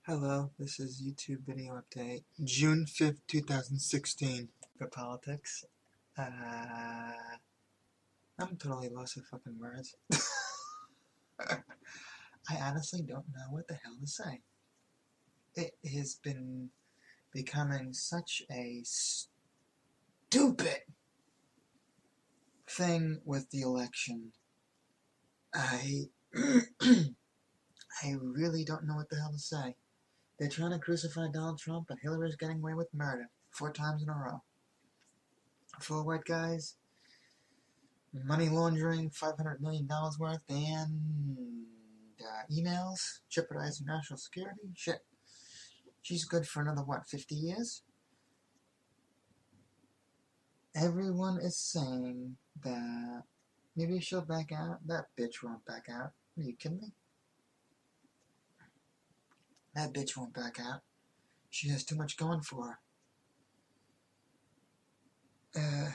Hello, this is YouTube video update, June 5th, 2016. For politics, I'm totally lost with fucking words. I honestly don't know what the hell to say. It has been becoming such a stupid thing with the election. I really don't know what the hell to say. They're trying to crucify Donald Trump, but Hillary's getting away with murder 4 times in a row. 4 white guys, money laundering, $500 million worth, and emails jeopardizing national security. Shit. She's good for another, 50 years? Everyone is saying that maybe she'll back out. That bitch won't back out. Are you kidding me? That bitch won't back out. She has too much going for her.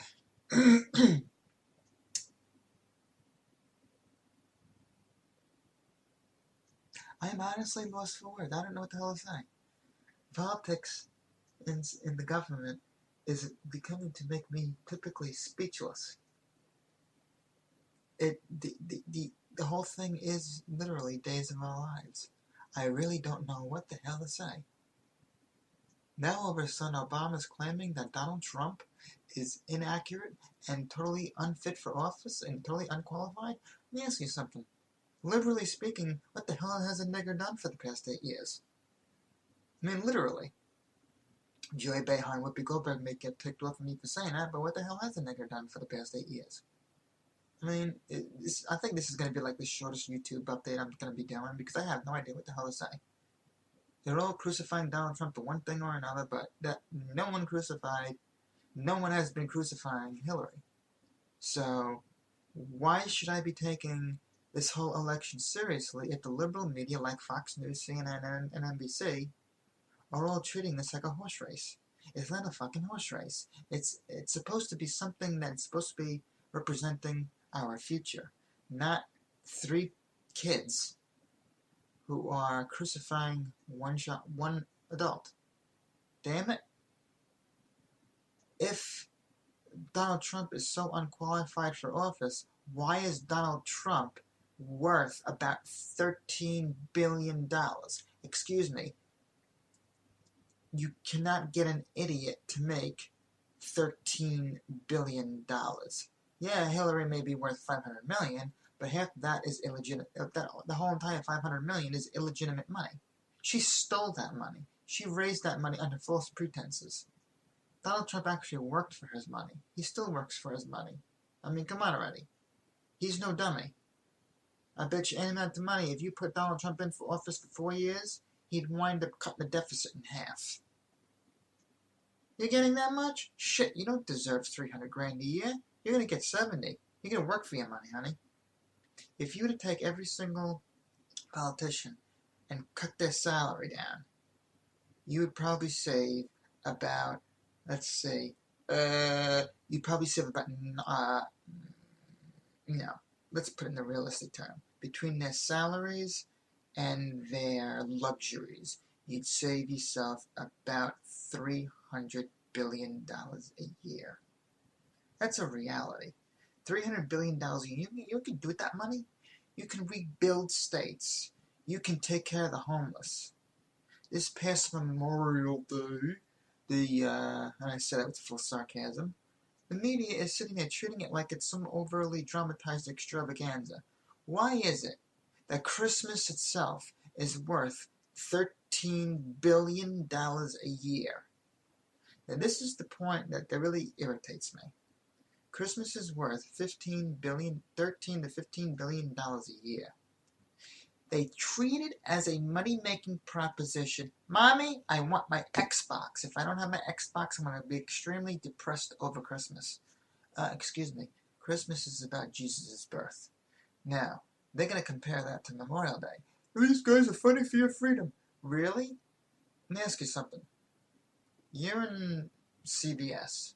I am honestly lost for words. I don't know what the hell to say. Politics in the government is becoming to make me typically speechless. The whole thing is literally days of our lives. I really don't know what the hell to say. Now all of a sudden Obama's claiming that Donald Trump is inaccurate and totally unfit for office and totally unqualified. Let me ask you something. Liberally speaking, what the hell has a nigger done for the past 8 years? I mean, literally. Joey Behar and Whoopi Goldberg may get ticked off at me for saying that, but what the hell has a nigger done for the past 8 years? I mean, I think this is going to be like the shortest YouTube update I'm going to be doing because I have no idea what the hell to say. They're all crucifying Donald Trump for one thing or another, but that no one has been crucifying Hillary. So, why should I be taking this whole election seriously if the liberal media like Fox News, CNN, and NBC are all treating this like a horse race? It's not a fucking horse race. It's supposed to be something that's supposed to be representing our future, not 3 kids who are crucifying one adult. Damn it. If Donald Trump is so unqualified for office, why is Donald Trump worth about $13 billion? Excuse me. You cannot get an idiot to make $13 billion. Yeah, Hillary may be worth $500 million, but half of that is illegitimate. The whole entire $500 million is illegitimate money. She stole that money. She raised that money under false pretenses. Donald Trump actually worked for his money. He still works for his money. I mean, come on already. He's no dummy. I bet you any amount of money, if you put Donald Trump in for office for 4 years, he'd wind up cutting the deficit in half. You're getting that much? Shit, you don't deserve $300,000 a year. You're going to get 70. You're going to work for your money, honey. If you were to take every single politician and cut their salary down, you would probably save about, let's see, you'd probably save about, let's put it in the realistic term. Between their salaries and their luxuries, you'd save yourself about $300 billion a year. That's a reality. $300 billion a year. You can do with that money. You can rebuild states. You can take care of the homeless. This past Memorial Day, and I said that with full sarcasm, the media is sitting there treating it like it's some overly dramatized extravaganza. Why is it that Christmas itself is worth $13 billion a year? Now, this is the point that really irritates me. Christmas is worth $13 to $15 billion a year. They treat it as a money-making proposition. Mommy, I want my Xbox. If I don't have my Xbox, I'm going to be extremely depressed over Christmas. Excuse me. Christmas is about Jesus' birth. Now, they're going to compare that to Memorial Day. These guys are fighting for your freedom. Really? Let me ask you something. You're in CVS.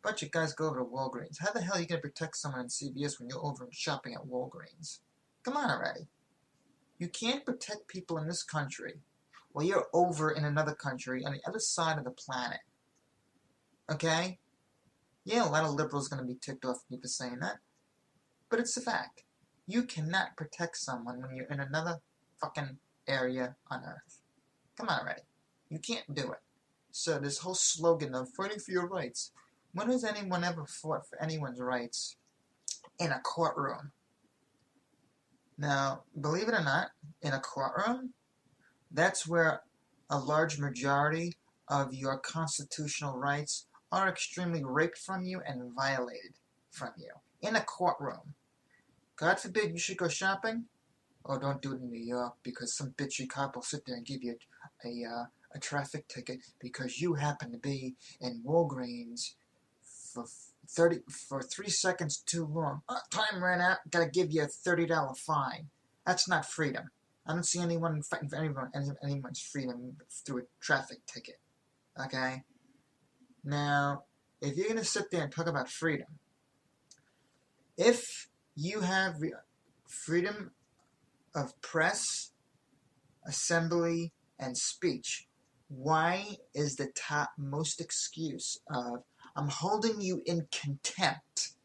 A bunch of guys go over to Walgreens. How the hell are you going to protect someone in CVS when you're over shopping at Walgreens? Come on already. You can't protect people in this country Well, you're over in another country on the other side of the planet. Okay? Yeah, a lot of liberals are going to be ticked off at me for saying that. But it's a fact. You cannot protect someone when you're in another fucking area on Earth. Come on already. You can't do it. So this whole slogan of fighting for your rights. When has anyone ever fought for anyone's rights in a courtroom? Now, believe it or not, in a courtroom, that's where a large majority of your constitutional rights are extremely raped from you and violated from you. In a courtroom. God forbid you should go shopping. Oh, don't do it in New York because some bitchy cop will sit there and give you a traffic ticket because you happen to be in Walgreens for 3 seconds too long. Time ran out. Gotta give you a $30 fine. That's not freedom. I don't see anyone fighting for anyone's freedom through a traffic ticket. Okay. Now, if you're gonna sit there and talk about freedom, if you have freedom of press, assembly, and speech, why is the topmost excuse of I'm holding you in contempt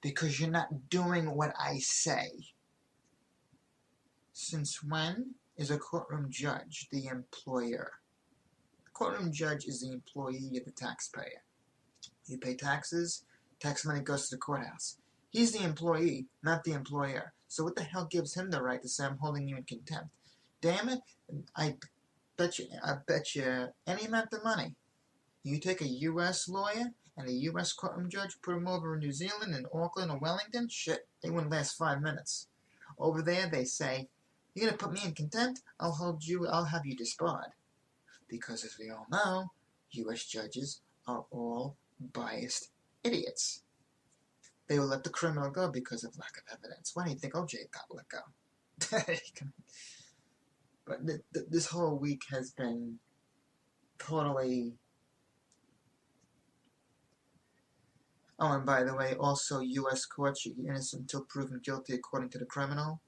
because you're not doing what I say? Since when is a courtroom judge the employer? The courtroom judge is the employee of the taxpayer. You pay taxes, tax money goes to the courthouse. He's the employee, not the employer. So what the hell gives him the right to say I'm holding you in contempt? Damn it, I bet you any amount of money. You take a U.S. lawyer and a U.S. courtroom judge, put them over in New Zealand, in Auckland, or Wellington, shit, they wouldn't last 5 minutes. Over there, they say, you're going to put me in contempt? I'll have you disbarred. Because as we all know, U.S. judges are all biased idiots. They will let the criminal go because of lack of evidence. Why do you think OJ got let go? But this whole week has been totally... Oh, and by the way, also U.S. courts, you're innocent until proven guilty according to the criminal.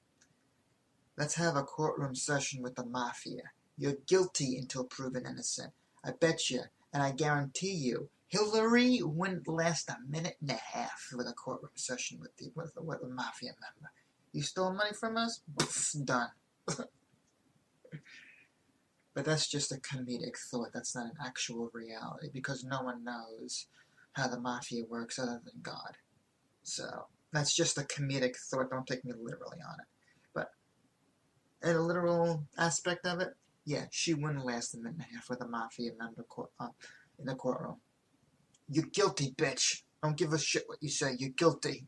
Let's have a courtroom session with the mafia. You're guilty until proven innocent. I bet you, and I guarantee you, Hillary wouldn't last a minute and a half with a courtroom session with a mafia member. You stole money from us? Done. But that's just a comedic thought. That's not an actual reality because no one knows how the mafia works other than God. So that's just a comedic thought. Don't take me literally on it. But in a literal aspect of it, yeah, she wouldn't last a minute and a half with a mafia member in the courtroom. You're guilty, bitch. Don't give a shit what you say. You're guilty.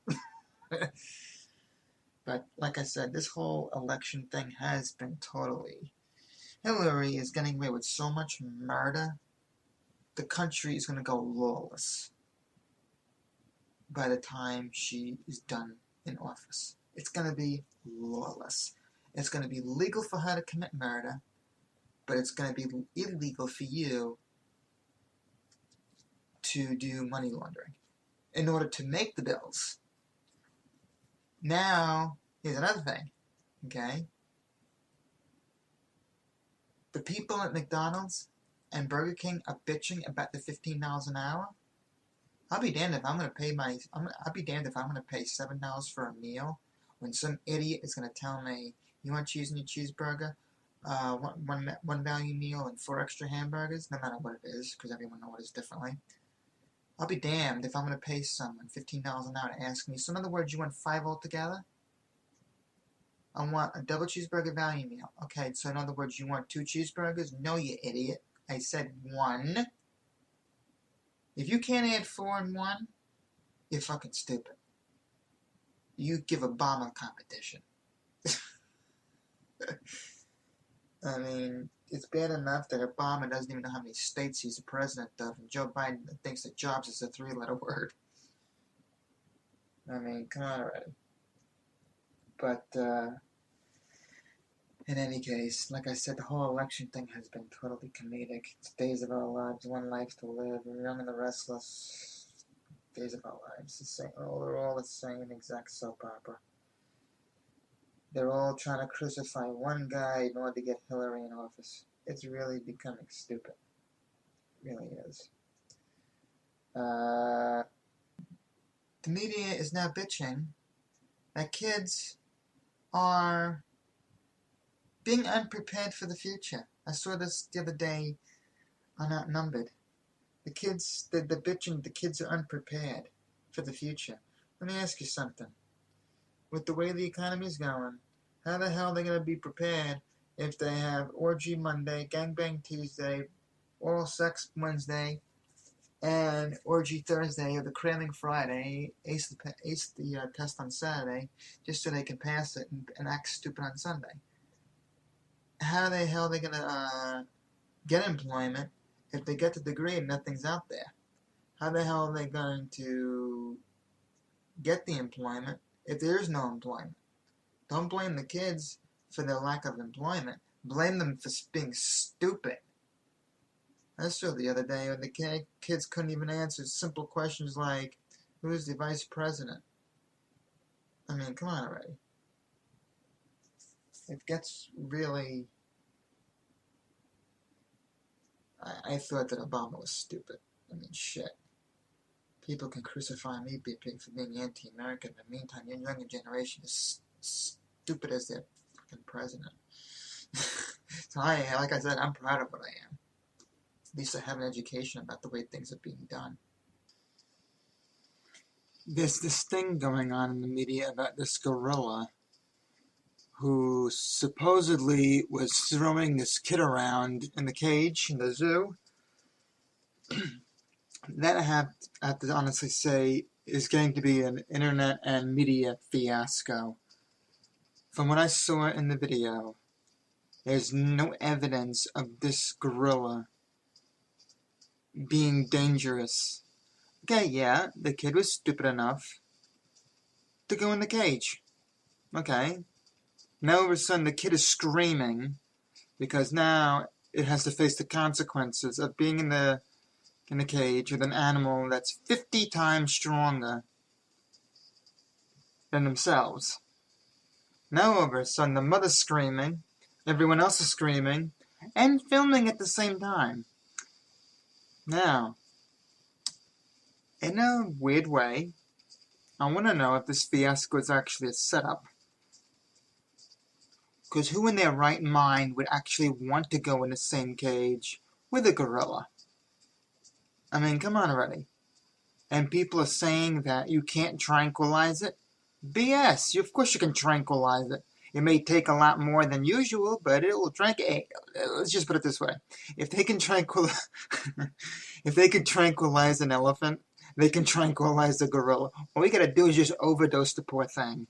But like I said, this whole election thing has been totally... Hillary is getting away with so much murder, the country is going to go lawless by the time she is done in office. It's going to be lawless. It's going to be legal for her to commit murder, but it's going to be illegal for you to do money laundering in order to make the bills. Now, here's another thing, okay? The people at McDonald's and Burger King are bitching about the $15 an hour. I'll be damned if I'm going to pay I'll be damned if I'm going to pay $7 for a meal when some idiot is going to tell me, you want cheese in your cheeseburger? One value meal and 4 extra hamburgers, no matter what it is, because everyone orders differently. I'll be damned if I'm going to pay someone $15 an hour to ask me, so in other words, you want 5 altogether? I want a double cheeseburger value meal. Okay, so in other words, you want 2 cheeseburgers? No, you idiot. I said 1. If you can't add 4 in 1, you're fucking stupid. You give Obama competition. I mean, it's bad enough that Obama doesn't even know how many states he's the president of, and Joe Biden thinks that jobs is a 3-letter word. I mean, come on already. But, in any case, like I said, the whole election thing has been totally comedic. It's days of our lives, one life to live, we're young and the restless. Days of our lives. They're all the same exact soap opera. They're all trying to crucify one guy in order to get Hillary in office. It's really becoming stupid. It really is. The media is now bitching that kids are being unprepared for the future. I saw this the other day on Outnumbered. The kids, they're bitching the kids are unprepared for the future. Let me ask you something. With the way the economy's going, how the hell are they going to be prepared if they have Orgy Monday, Gangbang Tuesday, Oral Sex Wednesday, and Orgy Thursday, or the Cramming Friday, ace the test on Saturday, just so they can pass it and act stupid on Sunday? How the hell are they going to get employment if they get the degree and nothing's out there? How the hell are they going to get the employment if there is no employment? Don't blame the kids for their lack of employment. Blame them for being stupid. I saw the other day when the kids couldn't even answer simple questions like, who's the vice president? I mean, come on already. It gets really... I thought that Obama was stupid. I mean, shit. People can crucify me for being anti-American. In the meantime, your younger generation is stupid as their fucking president. So like I said, I'm proud of what I am. At least I have an education about the way things are being done. There's this thing going on in the media about this gorilla who supposedly was throwing this kid around in the cage in the zoo. That I have to honestly say is going to be an internet and media fiasco. From what I saw in the video, there's no evidence of this gorilla being dangerous. Okay, yeah, the kid was stupid enough to go in the cage. Okay. Now all of a sudden the kid is screaming because now it has to face the consequences of being in the cage with an animal that's 50 times stronger than themselves. Now all of a sudden the mother's screaming, everyone else is screaming, and filming at the same time. Now, in a weird way, I want to know if this fiasco is actually a setup. Because who in their right mind would actually want to go in the same cage with a gorilla? I mean, come on already. And people are saying that you can't tranquilize it. BS. Of course you can tranquilize it. It may take a lot more than usual, but it will let's just put it this way. If they can tranquilize an elephant, they can tranquilize a gorilla. All you gotta do is just overdose the poor thing.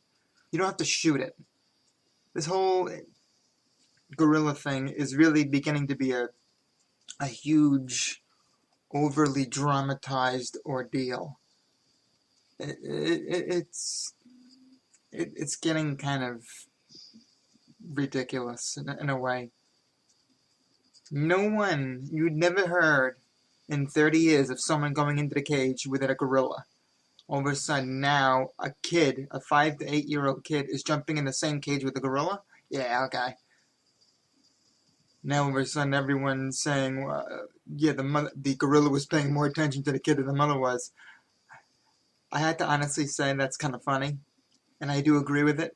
You don't have to shoot it. This whole gorilla thing is really beginning to be a huge, overly dramatized ordeal. It's getting kind of ridiculous in a way. You'd never heard in 30 years of someone going into the cage with a gorilla. All of a sudden now, a 5 to 8 year old kid is jumping in the same cage with a gorilla? Yeah, okay. Now all of a sudden everyone's saying, the gorilla was paying more attention to the kid than the mother was. I had to honestly say that's kind of funny, and I do agree with it.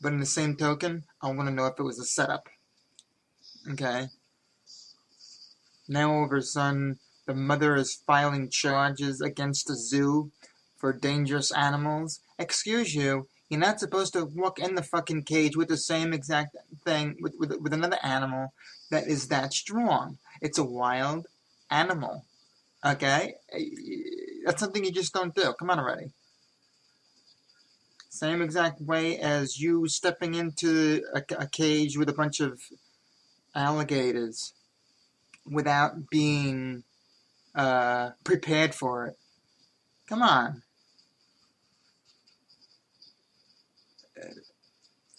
But in the same token, I want to know if it was a setup. Okay? Now all of a sudden, the mother is filing charges against the zoo for dangerous animals. Excuse you, you're not supposed to walk in the fucking cage with the same exact thing with another animal that is that strong. It's a wild animal. Okay? That's something you just don't do. Come on already. Same exact way as you stepping into a cage with a bunch of alligators without being prepared for it. Come on.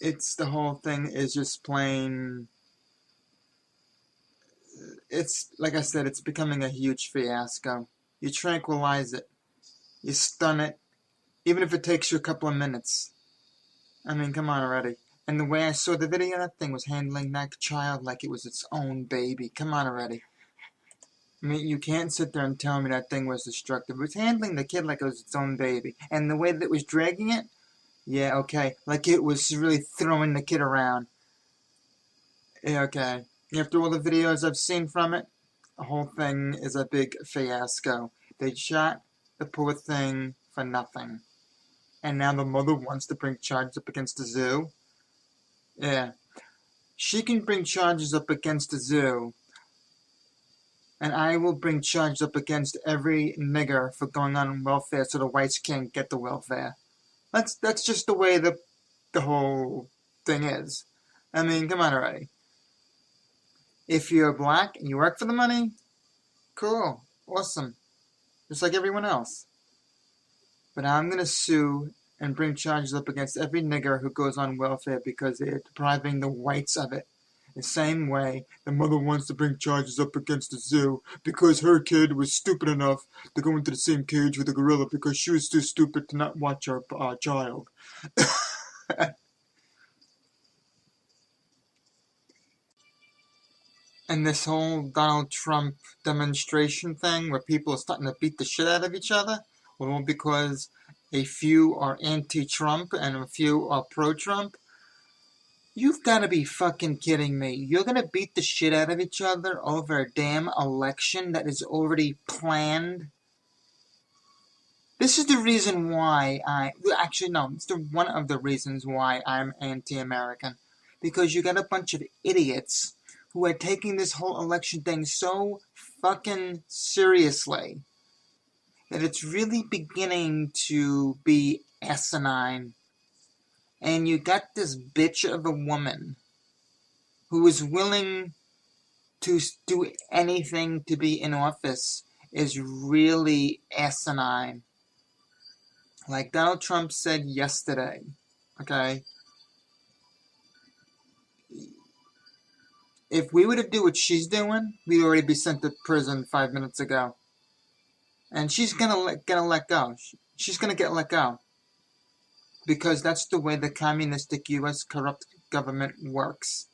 The whole thing is just plain... It's, like I said, it's becoming a huge fiasco. You tranquilize it. You stun it. Even if it takes you a couple of minutes. I mean, come on already. And the way I saw the video, that thing was handling that child like it was its own baby. Come on already. I mean, you can't sit there and tell me that thing was destructive. It was handling the kid like it was its own baby. And the way that it was dragging it, yeah, okay. Like it was really throwing the kid around. Yeah, okay. After all the videos I've seen from it, the whole thing is a big fiasco. They shot the poor thing for nothing. And now the mother wants to bring charges up against the zoo. Yeah. She can bring charges up against the zoo, and I will bring charges up against every nigger for going on welfare so the whites can't get the welfare. That's just the way the whole thing is. I mean, come on already. If you're black and you work for the money, cool, awesome, just like everyone else. But I'm gonna sue and bring charges up against every nigger who goes on welfare because they're depriving the whites of it. The same way the mother wants to bring charges up against the zoo because her kid was stupid enough to go into the same cage with a gorilla because she was too stupid to not watch her child. And this whole Donald Trump demonstration thing where people are starting to beat the shit out of each other, well, because a few are anti-Trump and a few are pro-Trump. You've got to be fucking kidding me. You're going to beat the shit out of each other over a damn election that is already planned? This is the reason why it's one of the reasons why I'm anti-American. Because you got a bunch of idiots who are taking this whole election thing so fucking seriously that it's really beginning to be asinine. And you got this bitch of a woman who is willing to do anything to be in office is really asinine. Like Donald Trump said yesterday, okay? If we were to do what she's doing, we'd already be sent to prison 5 minutes ago. And she's gonna let go. She's gonna get let go. Because that's the way the communistic U.S. corrupt government works.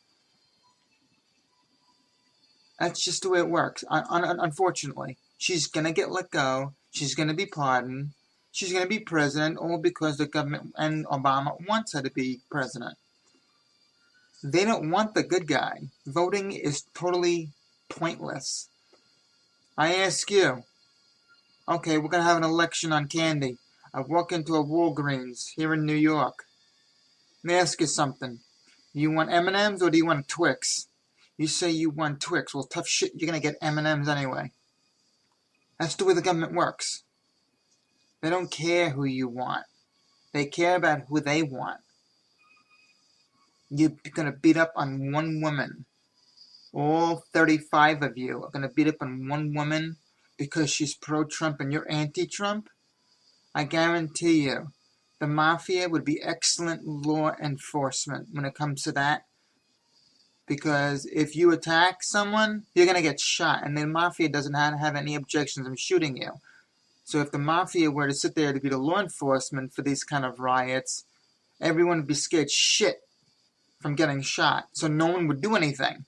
That's just the way it works. Unfortunately, she's gonna get let go. She's gonna be pardoned. She's gonna be president, all because the government and Obama wants her to be president. They don't want the good guy. Voting is totally pointless. I ask you, okay, we're gonna have an election on candy. I walk into a Walgreens here in New York. Let me ask you something. Do you want M&Ms or do you want Twix? You say you want Twix. Well, tough shit, you're gonna get M&Ms anyway. That's the way the government works. They don't care who you want. They care about who they want. You're gonna beat up on one woman. All 35 of you are gonna beat up on one woman because she's pro-Trump and you're anti-Trump? I guarantee you, the mafia would be excellent law enforcement when it comes to that. Because if you attack someone, you're going to get shot. And the mafia doesn't have any objections of shooting you. So if the mafia were to sit there to be the law enforcement for these kind of riots, everyone would be scared shit from getting shot. So no one would do anything.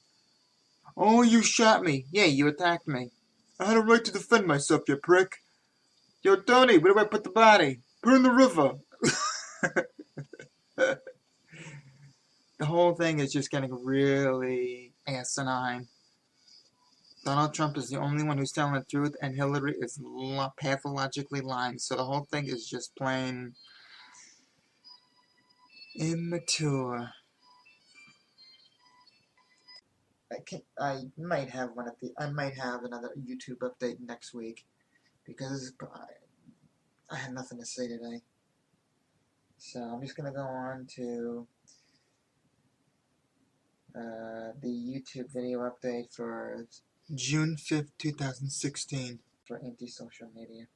Oh, you shot me. Yeah, you attacked me. I had a right to defend myself, you prick. Yo, Tony, where do I put the body? Put it in the river. The whole thing is just getting really asinine. Donald Trump is the only one who's telling the truth, and Hillary is pathologically lying. So the whole thing is just plain immature. I might have another YouTube update next week because I had nothing to say today. So I'm just gonna go on to the YouTube video update for June 5th, 2016 for anti-social media.